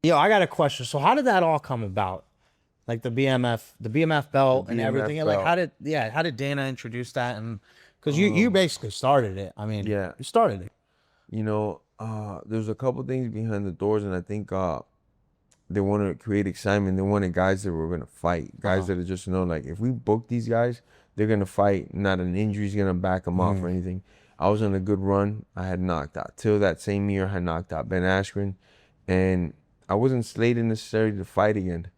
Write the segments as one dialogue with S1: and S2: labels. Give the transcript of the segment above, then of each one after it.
S1: Yo, I got a question. So how did that all come about? Like the BMF
S2: The
S1: belt and everything.
S2: BMF
S1: And like
S2: belt.
S1: how did Dana introduce that? And because you
S2: Um,
S1: basically started it. I mean,
S2: yeah,
S1: you started it.
S2: there's a couple things behind the doors, and I think they want to create excitement. They wanted guys that were gonna fight, guys
S1: Uh-huh.
S2: that are just like if we book these guys, they're gonna fight. Not an injury's gonna back them off or
S1: Mm.
S2: anything. I was on a good run. I had knocked out till that same year. I had knocked out Ben Askren, and I wasn't slated necessarily to fight again.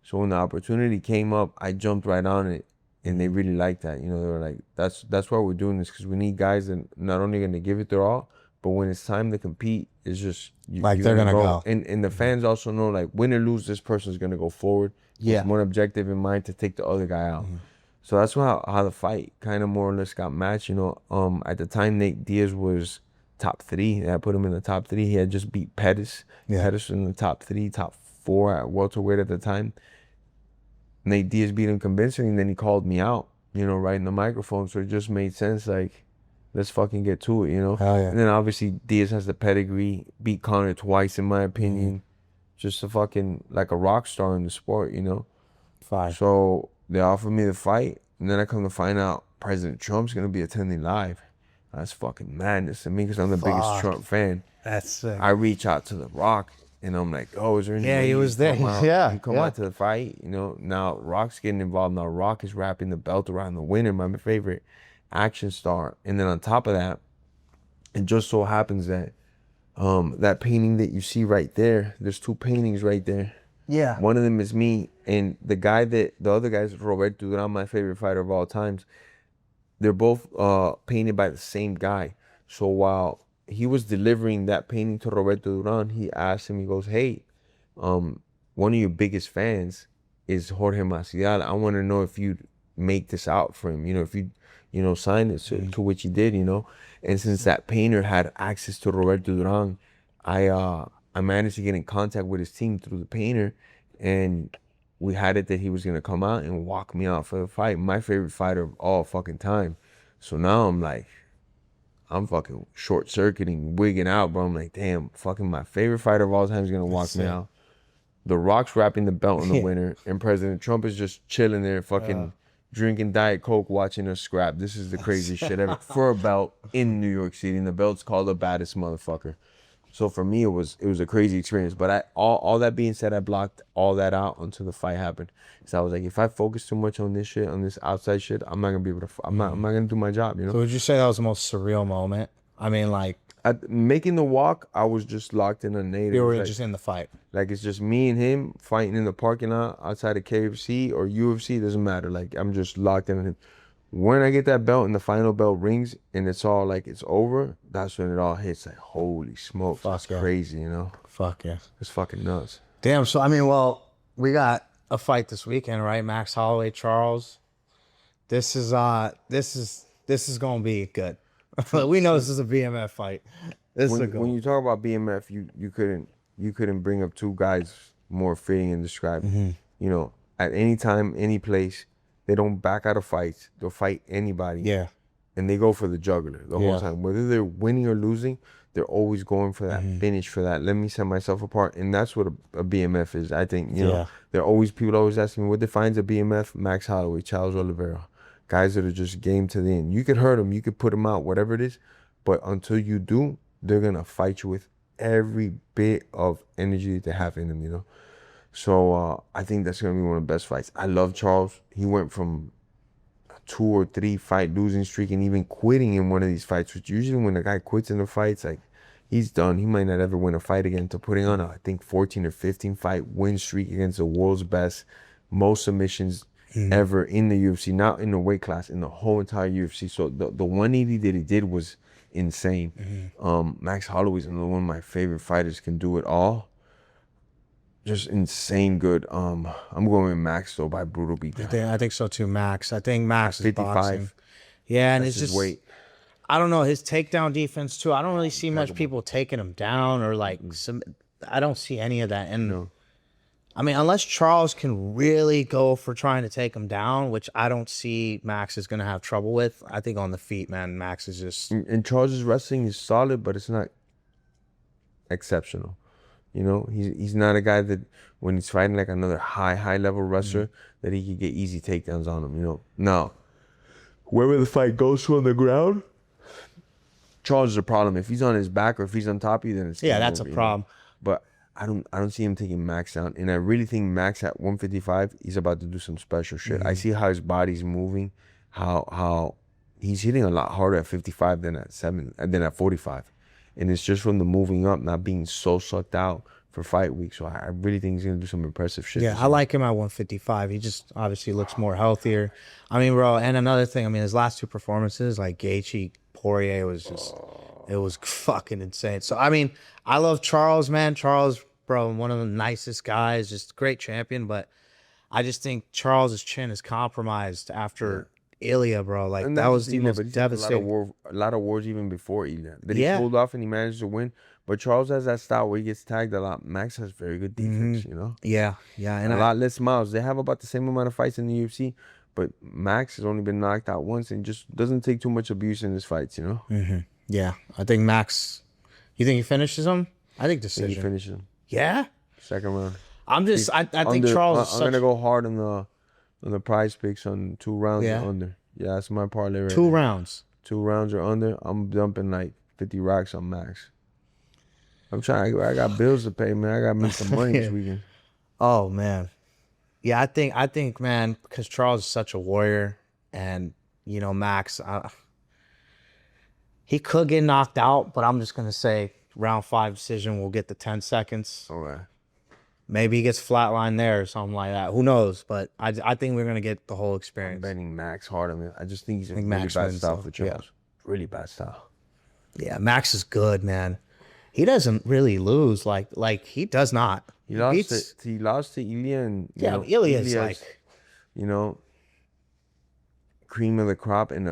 S2: So when the opportunity came up, I jumped right on it, and they
S1: Mm.
S2: really liked that. They were like, "That's why we're doing this because we need guys that not only gonna give it their all, but when it's time to compete, it's just
S1: Like
S2: you're
S1: they're
S2: gonna
S1: gonna
S2: go."
S1: go.
S2: And the
S1: Mhm.
S2: fans also know like win or lose, this person's gonna go forward with
S1: Yeah.
S2: one objective in mind to take the other guy out.
S1: Mhm.
S2: So that's how the fight kind of more or less got matched. At the time Nate Diaz was top three. I put him in the top three. He had just beat Pettis.
S1: Yeah.
S2: Pettis was in the top three, top four at welterweight at the time. Nate Diaz beat him convincingly, and then he called me out, right in the microphone. So it just made sense, like, let's fucking get to it.
S1: Hell yeah.
S2: And then obviously Diaz has the pedigree, beat Conor twice, in my
S1: Mm.
S2: opinion. Just a fucking, like a rock star in the sport.
S1: Fire.
S2: So they offered me the fight, and then I come to find out President Trump's gonna be attending live. That's fucking madness to me because I'm the biggest
S1: Fuck.
S2: Trump fan.
S1: That's sick.
S2: I reach out to The Rock and I'm like, oh, is there any
S1: Yeah,
S2: way
S1: he
S2: you
S1: was
S2: could
S1: there.
S2: come out?
S1: Yeah.
S2: You come
S1: Yeah.
S2: out to the fight, Now Rock's getting involved. Now Rock is wrapping the belt around the winner, my favorite action star. And then on top of that, it just so happens that that painting that you see right there, there's two paintings right there.
S1: Yeah.
S2: One of them is me, and the other guy is Roberto Duran, my favorite fighter of all times. They're both painted by the same guy. So while he was delivering that painting to Roberto Duran, he asked him, he goes, hey, um, one of your biggest fans is Jorge Masvidal. I want to know if you'd make this out for him, if you, sign it
S1: Mm.
S2: to which he did. And since that painter had access to Roberto Duran, I managed to get in contact with his team through the painter, and we had it that he was gonna come out and walk me out for the fight. My favorite fighter of all fucking time. So now I'm like, I'm fucking short circuiting, wigging out, bro. I'm like, damn, fucking my favorite fighter of all time is gonna
S1: That's
S2: walk me
S1: sick.
S2: out. The Rock's wrapping the belt on the
S1: Yeah.
S2: winner, and President Trump is just chilling there,
S1: Uh,
S2: fucking drinking Diet Coke, watching us scrap. This is the
S1: that's
S2: craziest shit ever for a belt in New York City, and the belt's called the baddest motherfucker. So for me, it was a crazy experience. But all that being said, I blocked all that out until the fight happened. So I was like, if I focus too much on this shit, on this outside shit, I'm not gonna be able to. I'm not gonna do my job.
S1: So would you say that was the most surreal moment? I mean, like
S2: Making the walk, I was just locked in a native.
S1: you
S2: It's
S1: were
S2: like
S1: just in the fight.
S2: like it's just me and him fighting in the parking lot outside of KFC or UFC. It doesn't matter. Like I'm just locked in him. When I get that belt and the final bell rings and it's all like it's over, that's when it all hits. Like holy smokes, it's
S1: Fuck yeah.
S2: crazy.
S1: Fuck yeah.
S2: It's fucking nuts.
S1: Damn. So I mean, well, we got a fight this weekend, right? Max Holloway, Charles. This is gonna be good. We know this is a BMF fight. This is a
S2: When
S1: goal.
S2: you talk about BMF, you couldn't bring up two guys more fitting and describe.
S1: Mm-hmm.
S2: At any time, any place, they don't back out of fights. They'll fight anybody.
S1: Yeah.
S2: And they go for the jugular the whole
S1: Yeah.
S2: time. Whether they're winning or losing, they're always going for that
S1: Mm-hmm.
S2: finish, for that. Let me set myself apart. And that's what a BMF is. I think,
S1: Yeah.
S2: people always ask me what defines a BMF? Max Holloway, Charles Oliveira. Guys that are just game to the end. You could hurt them, you could put them out, whatever it is. But until you do, they're going to fight you with every bit of energy that they have in them. So I think that's going to be one of the best fights. I love Charles. He went from 2 or 3 fight losing streak and even quitting in one of these fights, which usually when a guy quits in the fights, like he's done. He might not ever win a fight again, to putting on a, I think 14 or 15 fight win streak against the world's best, most submissions ever in the UFC, not in the weight class, in the whole entire UFC. So the 180 that he did was insane. Max Holloway's another one of my favorite fighters, can do it all. Just insane good. I'm going with Max though, by brutal beatdown.
S1: I think so too, Max. I think Max is
S2: 55.
S1: boxing. Yeah, and
S2: That's
S1: it's
S2: his
S1: just
S2: weight.
S1: I don't know his takedown defense too. I don't really see much people taking him down or like some. I don't see any of that. And
S2: No.
S1: I mean, unless Charles can really go for trying to take him down, which I don't see Max is going to have trouble with. I think on the feet, man, Max is just
S2: And Charles' wrestling is solid, but it's not exceptional. You know, he's not a guy that when he's fighting like another high level wrestler that he could get easy takedowns on him. You know, now wherever the fight goes to on the ground, Charles is a problem. If he's on his back or if he's on top of you, then it's
S1: Yeah,
S2: game
S1: that's
S2: over,
S1: a
S2: you know?
S1: problem.
S2: But I don't see him taking Max down, and I really think Max at 155, he's about to do some special shit. I see how his body's moving, how he's hitting a lot harder at 55 than at 45, and it's just from the moving up, not being so sucked out for fight week. So I really think he's gonna do some impressive shit.
S1: Yeah, I like him at 155. He just obviously looks more healthier. I mean, bro, and another thing, I mean, his last two performances, like Gaethje, Poirier, was just, it was fucking insane. So, I mean, I love Charles, man. Charles, bro, one of the nicest guys, just a great champion. But I just think Charles's chin is compromised after Ilya, bro. Like,
S2: And
S1: that
S2: that's
S1: was
S2: the
S1: the
S2: thing,
S1: most
S2: but he's had
S1: devastating.
S2: a lot of wars even before Ilya that he
S1: Yeah.
S2: pulled off and he managed to win. But Charles has that style where he gets tagged a lot. Max has very good defense, you know.
S1: Yeah, yeah. And
S2: A lot less miles. They have about the same amount of fights in the UFC, but Max has only been knocked out once and just doesn't take too much abuse in his fights, you know.
S1: yeah, I think Max, you think he finishes him? I think
S2: I think
S1: decision.
S2: he finishes him
S1: Yeah?
S2: second round.
S1: I'm just, I think Charles is
S2: I'm
S1: such
S2: gonna go hard on the prize picks on 2 rounds
S1: Yeah.
S2: or under. Yeah, that's my parlay right
S1: 2
S2: there.
S1: rounds.
S2: 2 rounds or under. I'm dumping like 50 racks on Max. I'm trying. I got bills to pay, man. I gotta make some money this weekend.
S1: Oh man, yeah. I think, man, because Charles is such a warrior, and you know Max, he could get knocked out, but I'm just gonna say round 5 decision. We'll get the 10 seconds.
S2: All right.
S1: Maybe he gets flatlined there or something like that. Who knows? But I think we're gonna get the whole
S2: I'm
S1: experience.
S2: betting Max hard on it. I just think he's a
S1: think
S2: really
S1: Max
S2: bad
S1: wins,
S2: style
S1: though.
S2: for Charles. Really bad style.
S1: Yeah, Max is good, man. He doesn't really lose. Like he does not.
S2: He lost
S1: beats-
S2: to Ilya and
S1: Yeah, Ilya's like,
S2: you know, cream of the crop and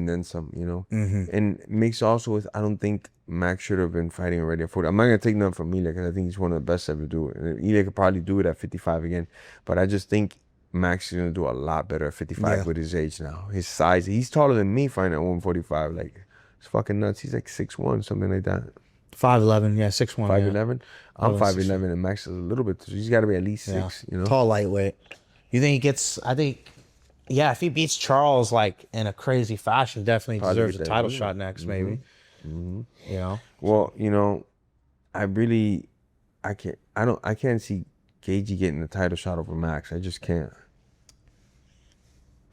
S2: then some, you know. And mixed also with, I don't think Max should have been fighting already at 40. I'm not gonna take nothing from Ilya because I think he's one of the best to ever do it. And Ilya could probably do it at 55 again, but I just think Max is gonna do a lot better at 55 with his age now. His size, he's taller than me fighting at 145. Like, it's fucking nuts. He's like 6'1", something like that.
S1: 5'11", yeah, 6'1",
S2: 5'11". I'm
S1: 5'11",
S2: 5'11", and Max is a little bit. So he's got to be at least 6. You know.
S1: Tall lightweight. You think he gets? I think, yeah. If he beats Charles like in a crazy fashion, definitely
S2: Probably
S1: deserves
S2: get
S1: a
S2: that
S1: title
S2: win.
S1: shot next. Maybe. You know.
S2: Well, you know, I can't see Gaethje getting the title shot over Max. I just can't.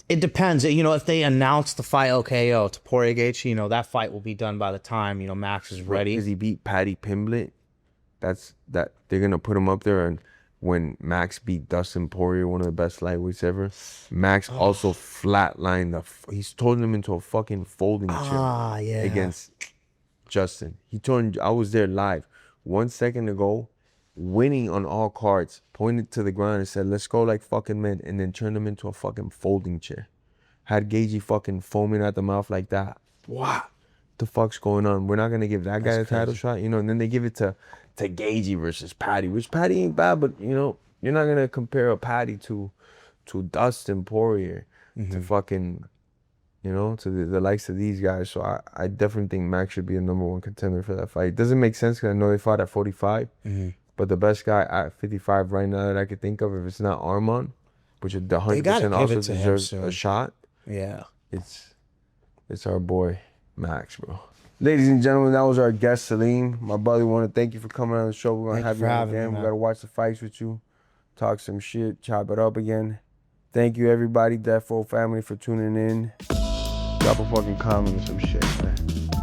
S1: It depends. You know, if they announce the fight LKO to Poirier Gaethje, you know that fight will be done by the time Max is ready.
S2: Because he beat Paddy Pimblett, that they're gonna put him up there. And when Max beat Dustin Poirier, one of the best lightweights ever, Max also flatlined he's turned him into a fucking folding chair
S1: Yeah.
S2: against Justin. I was there live 1 second ago, winning on all cards, pointed to the ground and said, "Let's go like fucking men," and then turned him into a fucking folding chair. Had Gaethje fucking foaming at the mouth like that. What the fuck's going on? We're not gonna give that guy a title shot, you know? And then they give it to Gaethje versus Paddy, which Paddy ain't bad, but you know, you're not gonna compare a Paddy to Dustin Poirier, to fucking, you know, to the likes of these guys. So I definitely think Max should be a #1 contender for that fight. It doesn't make sense because I know they fought at 45, but the best guy at 55 right now that I could think of, if it's not Arman, which is 100% also deserves a shot,
S1: Yeah.
S2: it's our boy Max, bro. Ladies and gentlemen, that was our guest Salim. My brother, want to thank you for coming on the show. We're gonna have you on again. We gotta watch the fights with you, talk some shit, chop it up again. Thank you everybody, Death Row family, for tuning in. Drop a fucking comment or some shit, man.